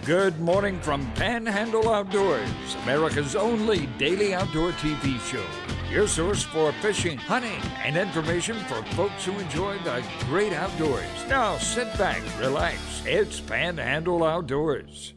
Good morning from Panhandle Outdoors, America's only daily outdoor TV show. Your source for fishing, hunting, and information for folks who enjoy the great outdoors. Now sit back, relax. It's Panhandle Outdoors.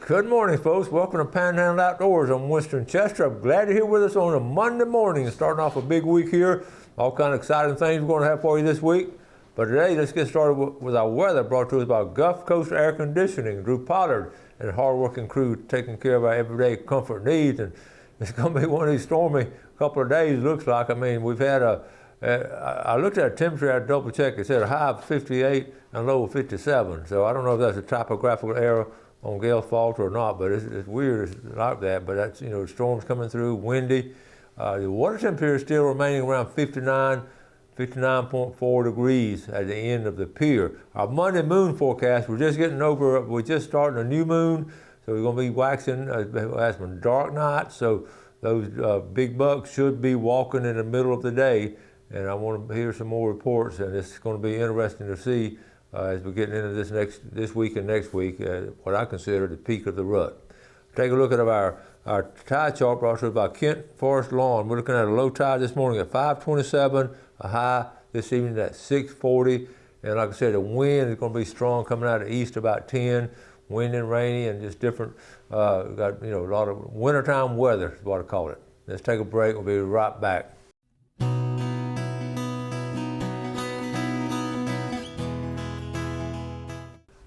Good morning, folks. Welcome to Panhandle Outdoors. I'm Winston Chester. I'm glad you're here with us on a Monday morning, starting off a big week here. All kind of exciting things we're going to have for you this week. But today, let's get started with our weather, brought to us by Gulf Coast Air Conditioning, Drew Pollard, and a hard-working crew taking care of our everyday comfort needs. And it's going to be one of these stormy couple of days, looks like. I mean, we've had I looked at a temperature, I had to double check. It said a high of 58 and a low of 57. So I don't know if that's a typographical error on Gale's fault or not, but it's weird, it's like that. But that's, the storm's coming through, windy. The water temperature is still remaining around 59.4 degrees at the end of the pier. Our Monday moon forecast, we're just starting a new moon, so we're going to be waxing, have some dark nights, so those big bucks should be walking in the middle of the day, and I want to hear some more reports, and it's going to be interesting to see as we're getting into this week and next week, what I consider the peak of the rut. Take a look at our tide chart brought to us by Kent Forest Lawn. We're looking at a low tide this morning at 527, a high this evening at 640. And like I said, the wind is going to be strong coming out of the east about 10. Wind and rainy and just different, got a lot of wintertime weather is what I call it. Let's take a break. We'll be right back.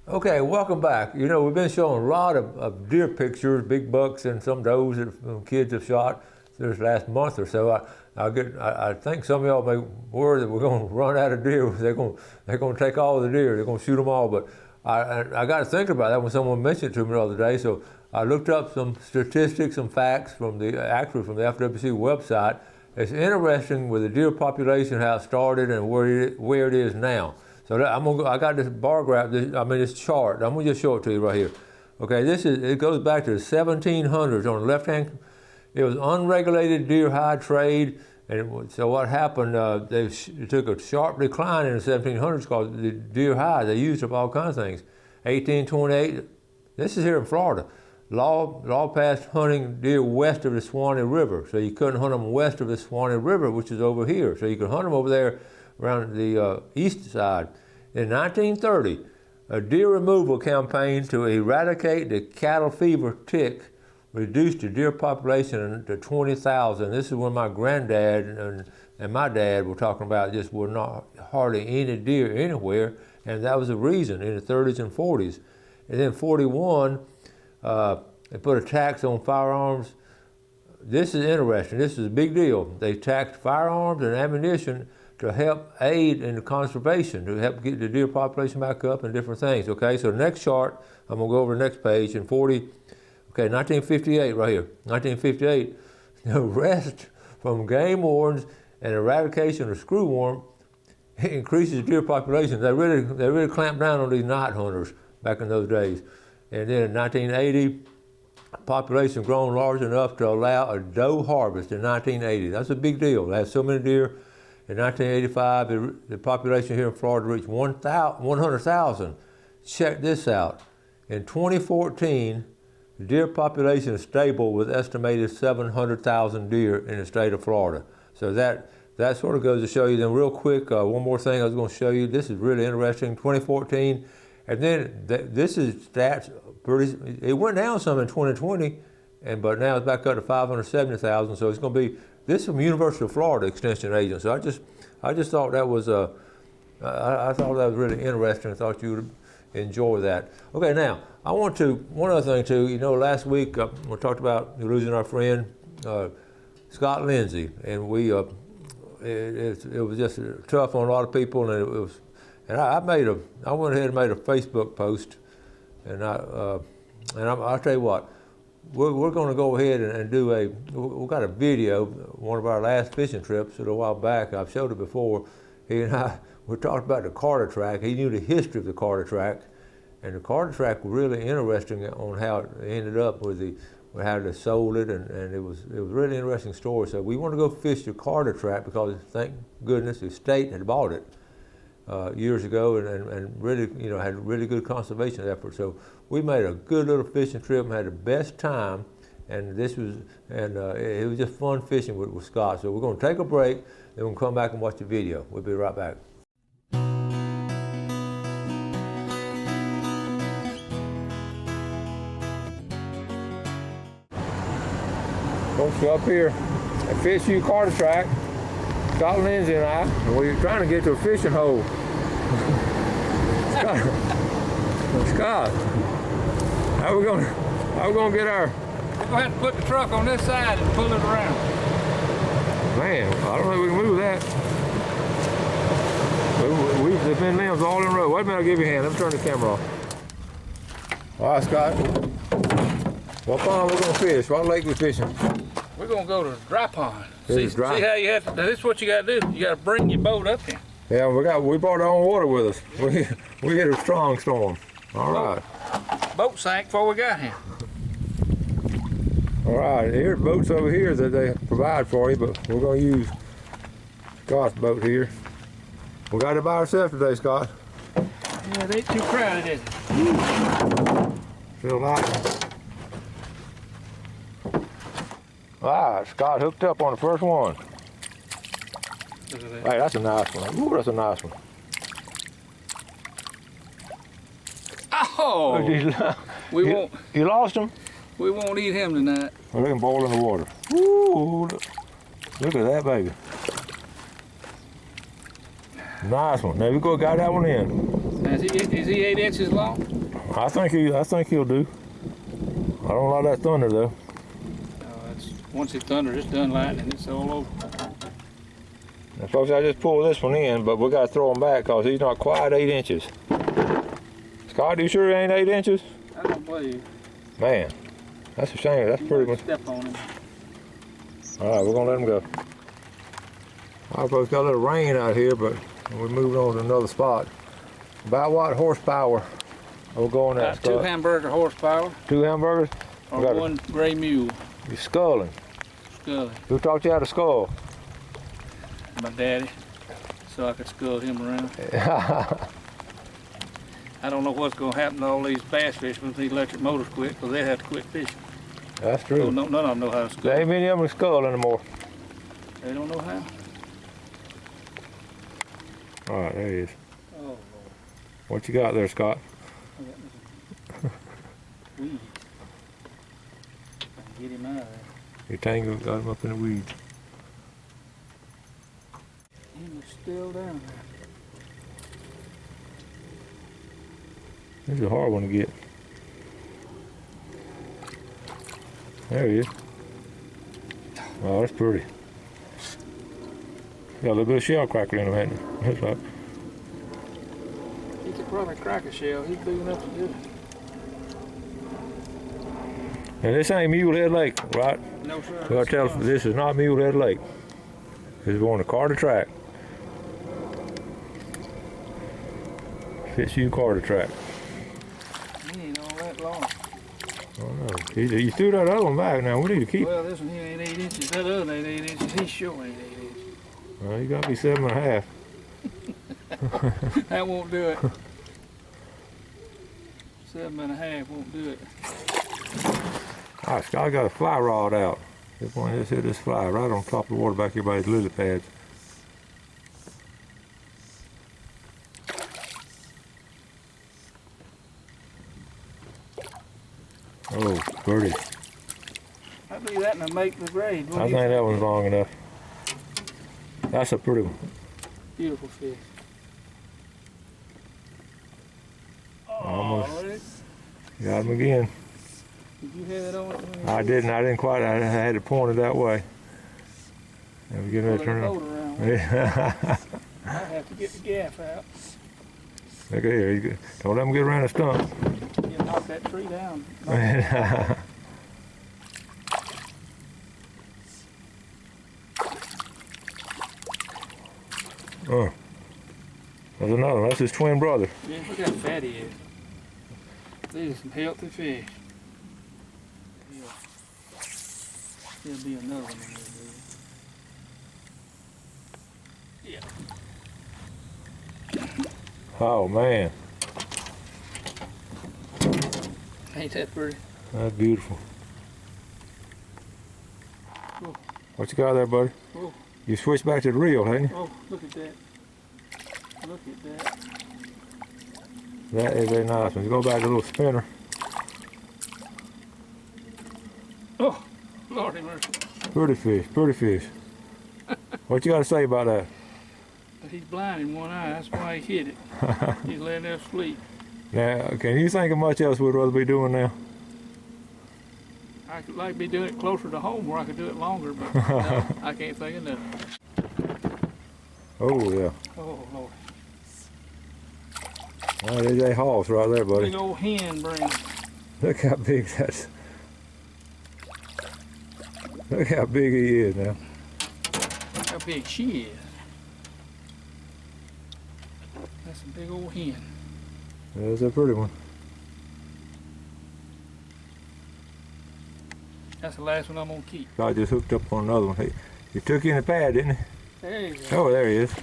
Okay, welcome back. We've been showing a lot of deer pictures, big bucks and some does that kids have shot this last month or so. I think some of y'all may worry that we're going to run out of deer. They're going to take all the deer. They're going to shoot them all. But I got to think about that when someone mentioned it to me the other day. So I looked up some statistics, some facts from the FWC website. It's interesting with the deer population, how it started and where it is now. So I got this bar graph, this chart. I'm going to just show it to you right here. Okay, it goes back to the 1700s. On the left hand, it was unregulated deer hide trade, and so what happened? They took a sharp decline in the 1700s called the deer hide. They used it for all kinds of things. 1828. This is here in Florida. Law passed hunting deer west of the Swanee River, so you couldn't hunt them west of the Swanee River, which is over here. So you could hunt them over there around the east side. In 1930, a deer removal campaign to eradicate the cattle fever tick reduced the deer population to 20,000. This is when my granddad and my dad were talking about just were not hardly any deer anywhere, and that was the reason in the 30s and 40s. And then 41, they put a tax on firearms. This is interesting. This is a big deal. They taxed firearms and ammunition to help aid in the conservation, to help get the deer population back up and different things. Okay, so the next chart, I'm gonna go over the next page. In 1958 right here. 1958, the arrest from game wardens and eradication of screwworm increases deer population. They really clamped down on these night hunters back in those days. And then in 1980, population grown large enough to allow a doe harvest in 1980. That's a big deal. They had so many deer. In 1985, the population here in Florida reached 100,000. Check this out. In 2014, the deer population is stable with estimated 700,000 deer in the state of Florida. So that sort of goes to show you. Then real quick, one more thing I was going to show you. This is really interesting. 2014, and then this is stats. It went down some in 2020, but now it's back up to 570,000. So it's going to be. This is from University of Florida Extension Agent. So I just thought that was I thought that was really interesting. I thought you would enjoy that. Okay, now I want to one other thing too. Last week we talked about losing our friend Scott Lindsay, and we it was just tough on a lot of people, and I went ahead and made a Facebook post, and I'll tell you what. We're going to go ahead and do we got a video, one of our last fishing trips a while back. I've showed it before. He and I, we talked about the Carter track. He knew the history of the Carter track, and the Carter track was really interesting on how it ended up with how they sold it, and it was a really interesting story. So we want to go fish the Carter track because thank goodness the state had bought it. Years ago, and really, had really good conservation efforts. So we made a good little fishing trip and had the best time. And it was just fun fishing with Scott. So we're going to take a break, then we'll come back and watch the video. We'll be right back. Folks, up here at FishU Carter Track, Scott Lindsay and I, and we're trying to get to a fishing hole. Scott, how we gonna get our? We're gonna have to put the truck on this side and pull it around. Man, I don't know if we can move that. There's been limbs all in a row. Wait a minute, I'll give you a hand. Let me turn the camera off. All right, Scott. What pond we're gonna fish? What lake we fishing? We're gonna go to the dry pond. See how you have to. This is what you gotta do. You gotta bring your boat up here. Yeah, we brought our own water with us. We hit a strong storm. All right. Boat sank before we got here. All right, here's boats over here that they provide for you, but we're gonna use Scott's boat here. We got it by ourselves today, Scott. Yeah, it ain't too crowded, is it? Feel like it. All right, Scott hooked up on the first one. Look at that. Hey, that's a nice one. Ooh, that's a nice one. Oh! You lost him? We won't eat him tonight. Well, let him boil in the water. Ooh, look at that, baby. Nice one. Now we go got that one in. Now, is he 8 inches long? I think he'll do. I don't like that thunder though. Once it thunders, it's done lightning. It's all over. Now, folks, I just pulled this one in, but we got to throw him back because he's not quite 8 inches. Scott, you sure he ain't 8 inches? I don't believe you. Man, that's a shame. That's pretty much. Step on him. All right, we're gonna let him go. All right, folks, got a little rain out here, but we're moving on to another spot. About what horsepower we'll go on that, Scott? 2 hamburger horsepower. 2 hamburgers? Or 1 gray mule. You're sculling. Sculling. Who taught you how to scull? My daddy. So I could scull him around. I don't know what's going to happen to all these bass fishermen if these electric motors quit, because they'd have to quit fishing. That's true. So none of them know how to scull. There ain't many of them scull anymore. They don't know how. All right, there he is. Oh, Lord. What you got there, Scott? Weed. Get him out of there. Your tango got him up in the weeds. He was still down there. This is a hard one to get. There he is. Oh, that's pretty. Got a little bit of shell cracker in him, hasn't it? That's right. He could probably crack a shell. He's big enough to do it. And this ain't Mulehead Lake, right? No, sir. So I tell you, this is not Mulehead Lake. This is on the Carter Track. FishU Carter Track. He ain't all that long. Oh no. You threw that other one back now. We need to keep. Well, this one here ain't 8 inches. That other ain't 8 inches. He sure ain't 8 inches. Well, you got to be 7.5. That won't do it. 7.5 won't do it. All right, Scott got a fly rod out. Just hit this fly right on top of the water back here by his lily pads. Oh, pretty. I believe that and make the grade. I think that one's long enough. That's a pretty one. Beautiful fish. Almost. Got him again. Did you have it on? I didn't quite. I had it pointed that way. And we're getting ready to turn it around. I have to get the gaff out. Look at here. Don't let him get around the stump. You knock that tree down. Oh, there's another one. That's his twin brother. Yeah, look how fat he is. These are some healthy fish. There'll be another one in there, Yeah. Oh man. Ain't that pretty? That's beautiful. Oh. What you got there, buddy? Oh. You switched back to the reel, hadn't you? Oh, look at that. Look at that. That is a nice one. You go back to a little spinner. Oh, Lordy mercy. Pretty fish, pretty fish. What you got to say about that? He's blind in one eye. That's why he hit it. He's laying there asleep. Now, can you think of much else we'd rather be doing now? I could like be doing it closer to home where I could do it longer, but no, I can't think of nothing. Oh, yeah. Oh, Lord. Oh, there's a hoss right there, buddy. Big old hen brain. Look how big that's. Look how big he is now. Look how big she is. That's a big old hen. That's a pretty one. That's the last one I'm gonna keep. I just hooked up on another one. He took you in the pad, didn't he? There you go. Oh, there he is.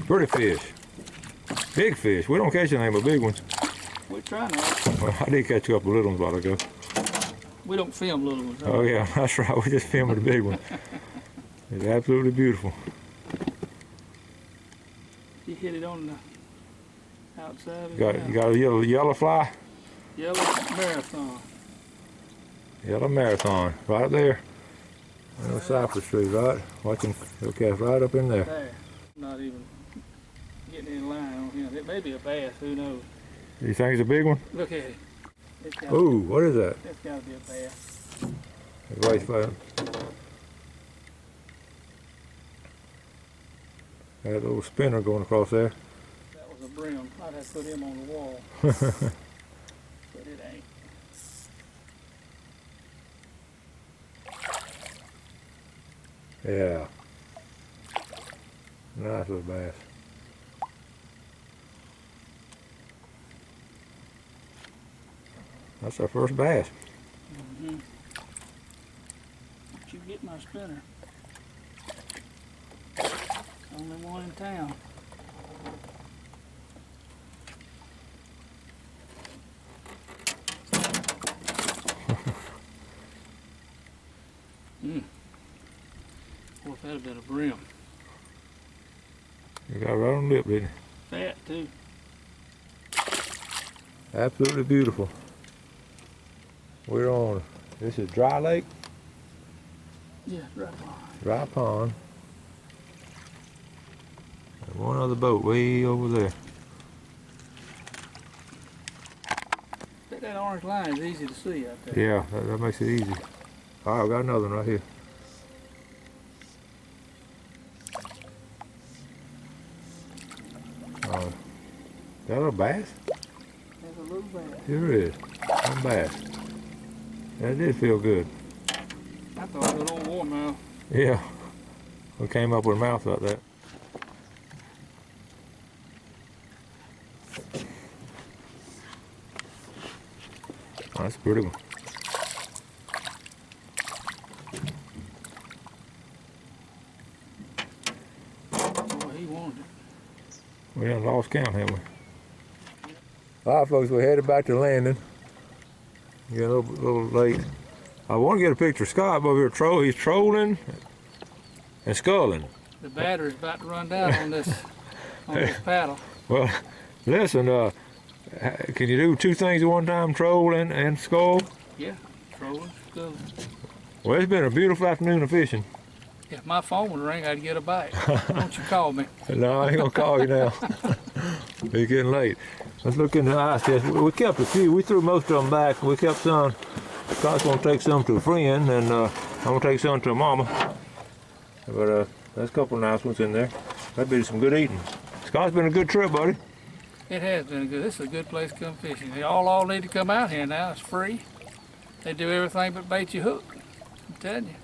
Pretty fish. Big fish. We don't catch anything but big ones. We're trying to. Well, I did catch a couple little ones a while ago. We don't film little ones. Right? Oh yeah, that's right. We just filmed the big one. It's absolutely beautiful. He hit it on the outside of You got a yellow fly? Yellow marathon. Yellow marathon, right there. On the Cypress tree, right? Watch him, he'll cast right up in there. There. Not even getting in line on him. It may be a bass, who knows? You think it's a big one? Look at it. Ooh, what is that? It's got to be a bass. Wait, that little spinner going across there. That was a brim. I'd have to put him on the wall. But it ain't. Yeah. Nice little bass. That's our first bass. Mm-hmm. Did you get my spinner? Only one in town. Well, if that had been a brim. You got it right on the lip, didn't you? Fat, too. Absolutely beautiful. We're on, this is Dry Lake? Yeah, right behind. Dry Pond. And one other boat way over there. That orange line is easy to see out there. Yeah, that makes it easy. All right, I got another one right here. Is that a little bass? There's a little bass. Here it is. One bass. That did feel good. I thought it was an old warmouth. Yeah. We came up with a mouth like that. Oh, that's a pretty one. Boy, he wanted it. We done lost count, haven't we? All right, folks, we're headed back to landing. Get a little late. I want to get a picture of Scott over here. He's trolling and sculling. The battery's about to run down on this paddle. Well, listen, can you do two things at one time, troll and scull? Yeah, trolling, sculling. Well, it's been a beautiful afternoon of fishing. If my phone would ring, I'd get a bite. Don't you call me? No, I ain't gonna call you now. It's getting late. Let's look in the ice test. We kept a few. We threw most of them back. We kept some. Scott's gonna take some to a friend, and I'm gonna take some to a mama. But there's a couple of nice ones in there. That'd be some good eating. Scott's been a good trip, buddy. It has been good. This is a good place to come fishing. They all need to come out here now. It's free. They do everything but bait your hook. I'm telling you.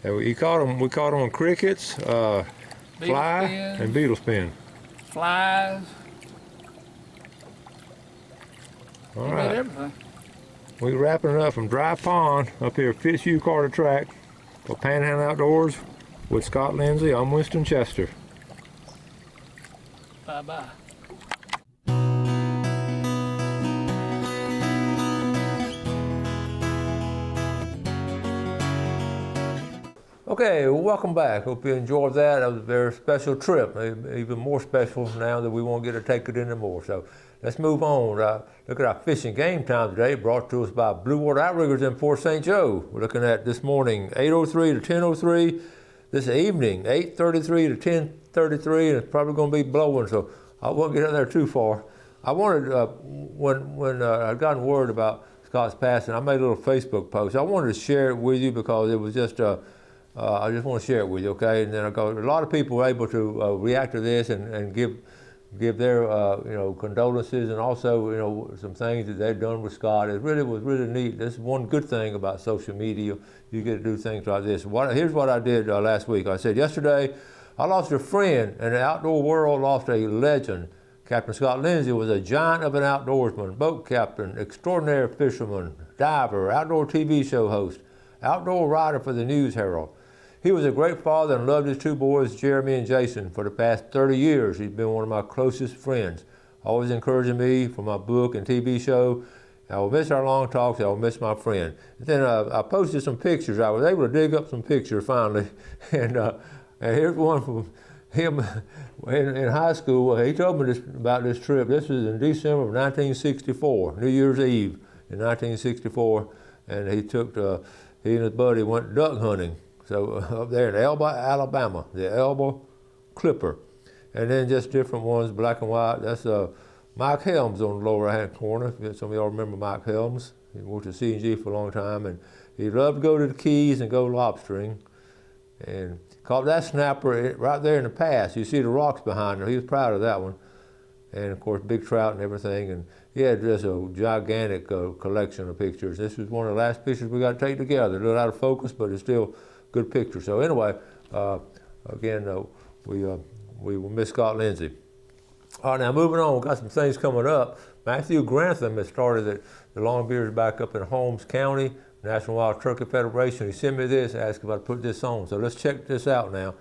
Yeah, we caught them on crickets, fly, spins, and beetle spin. Flies. All You right. got everything. We're wrapping it up from Dry Pond up here at Fitzhugh Carter Track for Panhandle Outdoors with Scott Lindsay. I'm Winston Chester. Bye-bye. Okay, well, welcome back. Hope you enjoyed that. That was a very special trip, even more special now that we won't get to take it anymore. So let's move on. Look at our fishing game time today, brought to us by Blue Water Outriggers in Port St. Joe. We're looking at this morning 8:03 to 10:03. This evening 8:33 to 10:33, and it's probably going to be blowing, so I won't get out there too far. I wanted, when I'd gotten word about Scott's passing, I made a little Facebook post. I wanted to share it with you because it was just I just want to share it with you, okay? And then a lot of people were able to react to this and give their condolences, and also some things that they've done with Scott. It really was really neat. This is one good thing about social media. You get to do things like this. Here's what I did last week. I said yesterday I lost a friend, and the outdoor world lost a legend. Captain Scott Lindsay was a giant of an outdoorsman, boat captain, extraordinary fisherman, diver, outdoor TV show host, outdoor writer for the News Herald. He was a great father and loved his two boys, Jeremy and Jason. For the past 30 years, he's been one of my closest friends, always encouraging me for my book and TV show. I will miss our long talks. I will miss my friend. And then I posted some pictures. I was able to dig up some pictures finally, and here's one from him in high school. He told me about this trip. This was in December of 1964, New Year's Eve in 1964, and he and his buddy went duck hunting. So up there in Elba, Alabama, the Elba Clipper. And then just different ones, black and white. That's Mike Helms on the lower right-hand corner. Some of y'all remember Mike Helms. He worked at C&G for a long time, and he loved to go to the Keys and go lobstering. And caught that snapper right there in the pass. You see the rocks behind her. He was proud of that one. And of course, big trout and everything. And he had just a gigantic collection of pictures. This was one of the last pictures we got to take together. A little out of focus, but it's still good picture. So anyway, again, we will miss Scott Lindsay. All right, now moving on, we've got some things coming up. Matthew Grantham has started the Longbeards back up in Holmes County, National Wild Turkey Federation. He sent me this, asked if I'd put this on. So let's check this out now.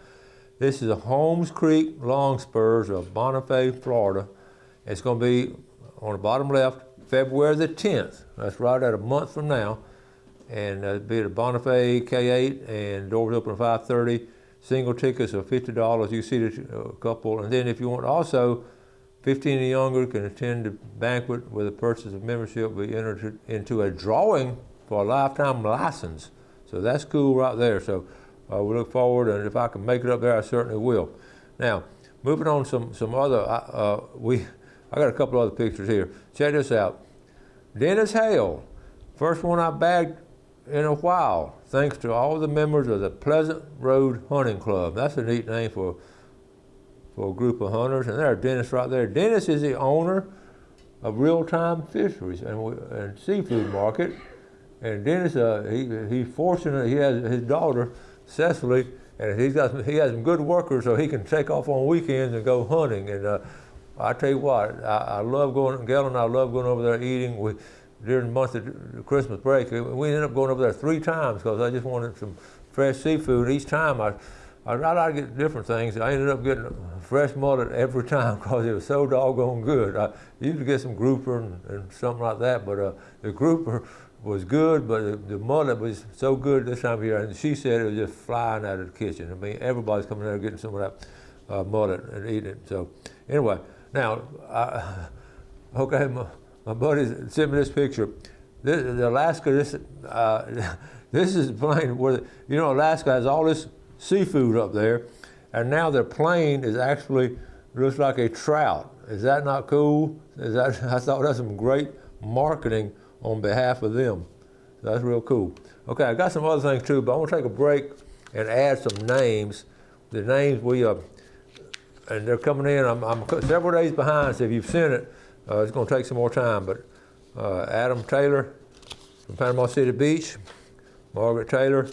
This is a Holmes Creek Long Spurs of Bonifay, Florida. It's going to be on the bottom left, February the 10th. That's right at a month from now. And it'll be at a Bonifay K8, and doors open at 5:30. Single tickets are $50. You see the couple. And then if you want also, 15 and younger can attend the banquet with a purchase of membership, be entered into a drawing for a lifetime license. So that's cool right there. So we look forward, and if I can make it up there, I certainly will. Now, moving on some other, I got a couple other pictures here. Check this out. Dennis Hale, first one I bagged in a while, thanks to all the members of the Pleasant Road Hunting Club. That's a neat name for a group of hunters. And there's Dennis right there. Dennis is the owner of Real Time Fisheries and Seafood Market. And Dennis, he's fortunate. He has his daughter Cecily, and he has some good workers, so he can take off on weekends and go hunting. And I tell you what, I love going. Gail and I love going over there eating. During the month of Christmas break, we ended up going over there 3 times because I just wanted some fresh seafood. Each time I like to get different things. I ended up getting fresh mullet every time because it was so doggone good. I used to get some grouper and something like that, but the grouper was good, but the mullet was so good this time of year. And she said it was just flying out of the kitchen. I mean, everybody's coming there getting some of that mullet and eating it. So anyway, now, okay. My buddy sent me this picture. Alaska, this is the plane where, Alaska has all this seafood up there, and now their plane is actually, looks like a trout. Is that not cool? I thought that's some great marketing on behalf of them. So that's real cool. Okay, I got some other things too, but I want to take a break and add some names. The names and they're coming in. I'm several days behind, so if you've sent it, it's going to take some more time, but Adam Taylor from Panama City Beach, Margaret Taylor,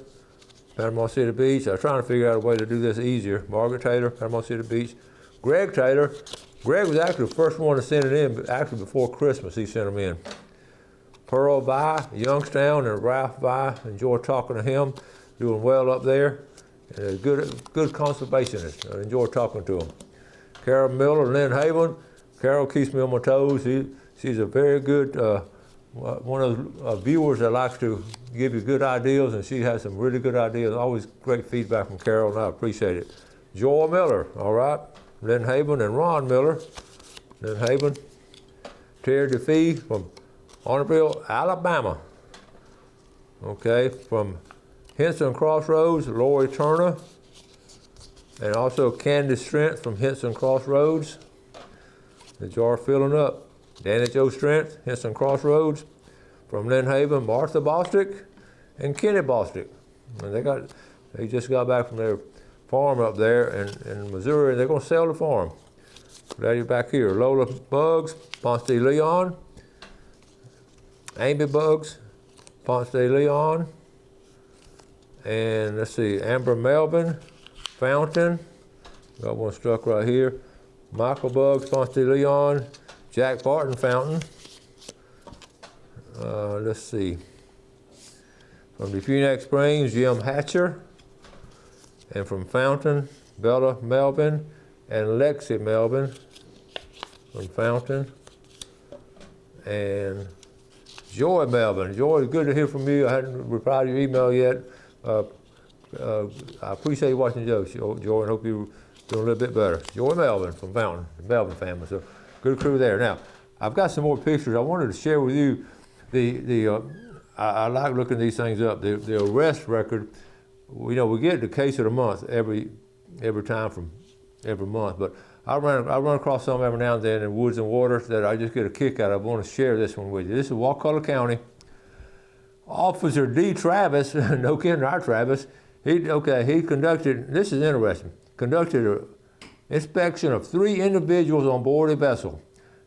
Panama City Beach. I was trying to figure out a way to do this easier. Margaret Taylor, Panama City Beach. Greg Taylor. Greg was actually the first one to send it in, but actually before Christmas he sent them in. Pearl Vi, Youngstown, and Ralph Vi. Enjoy talking to him. Doing well up there. And a good conservationist. I enjoy talking to him. Carol Miller, Lynn Haven. Carol keeps me on my toes. She's a very good, one of the viewers that likes to give you good ideas, and she has some really good ideas. Always great feedback from Carol, and I appreciate it. Joel Miller, all right. Lynn Haven and Ron Miller. Lynn Haven. Terry DeFee from Honorville, Alabama. Okay, from Henson Crossroads, Lori Turner. And also Candace Strength from Henson Crossroads. The jar filling up. Danny Joe Strength, Henson Crossroads. From Lynn Haven, Martha Bostick and Kenny Bostick. And they just got back from their farm up there in Missouri. They're going to sell the farm. Glad you're back here. Lola Bugs, Ponce de Leon. Amy Bugs, Ponce de Leon. And let's see, Amber Melvin, Fountain. Got one stuck right here. Michael Bugs, Ponce de Leon. Jack Barton, Fountain. Let's see. From Defuniak Springs, Jim Hatcher. And from Fountain, Bella Melvin and Lexi Melvin from Fountain. And Joy Melvin. Joy, good to hear from you. I hadn't replied to your email yet. I appreciate you watching the show, Joy, and hope you're doing a little bit better. Joy Melvin from Fountain, the Melvin family. So good crew there. Now, I've got some more pictures. I wanted to share with you I like looking these things up. The arrest record. We get the case of the month every time from every month, but I run across some every now and then in Woods and Water that I just get a kick out of. I want to share this one with you. This is Wakulla County. Officer D. Travis, no kidding, our Travis, he conducted, this is interesting, conducted an inspection of 3 individuals on board a vessel.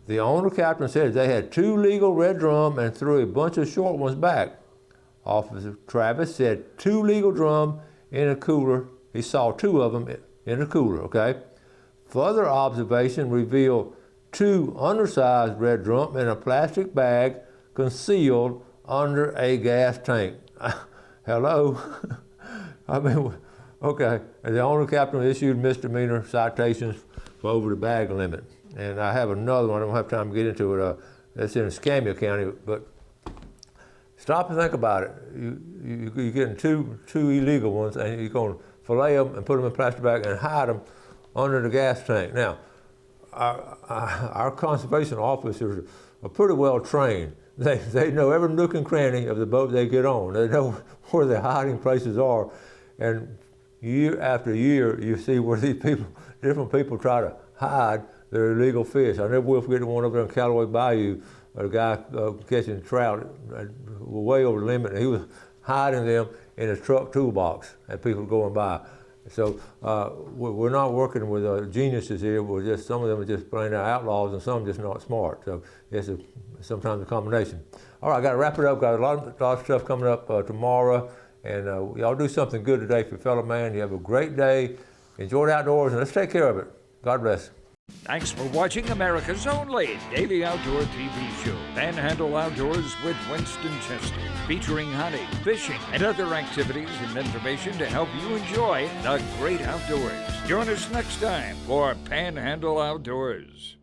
The owner captain said they had 2 legal red drum and threw a bunch of short ones back. Officer Travis said 2 legal drum in a cooler. He saw 2 of them in a cooler, okay? Further observation revealed 2 undersized red drum in a plastic bag concealed under a gas tank. Hello? I mean, okay. And the owner captain issued misdemeanor citations for over the bag limit. And I have another one. I don't have time to get into it. That's in Escambia County, but stop and think about it. You're getting two illegal ones, and you're going to fillet them and put them in a plastic bag and hide them under the gas tank. Now, our conservation officers are pretty well trained. They know every nook and cranny of the boat they get on. They know where their hiding places are. And year after year, you see where these different people try to hide their illegal fish. I never will forget the one over there in Callaway Bayou, a guy catching trout way over the limit, and he was hiding them in his truck toolbox, and people going by. So we're not working with geniuses here. We're just, some of them are just plain out outlaws, and some just not smart. So it's sometimes a combination. All right, I got to wrap it up. Got a lot of stuff coming up tomorrow, and y'all do something good today for your fellow man. You have a great day. Enjoy the outdoors, and let's take care of it. God bless. Thanks for watching America's only daily outdoor TV show, Panhandle Outdoors with Winston Chester, featuring hunting, fishing, and other activities and information to help you enjoy the great outdoors. Join us next time for Panhandle Outdoors.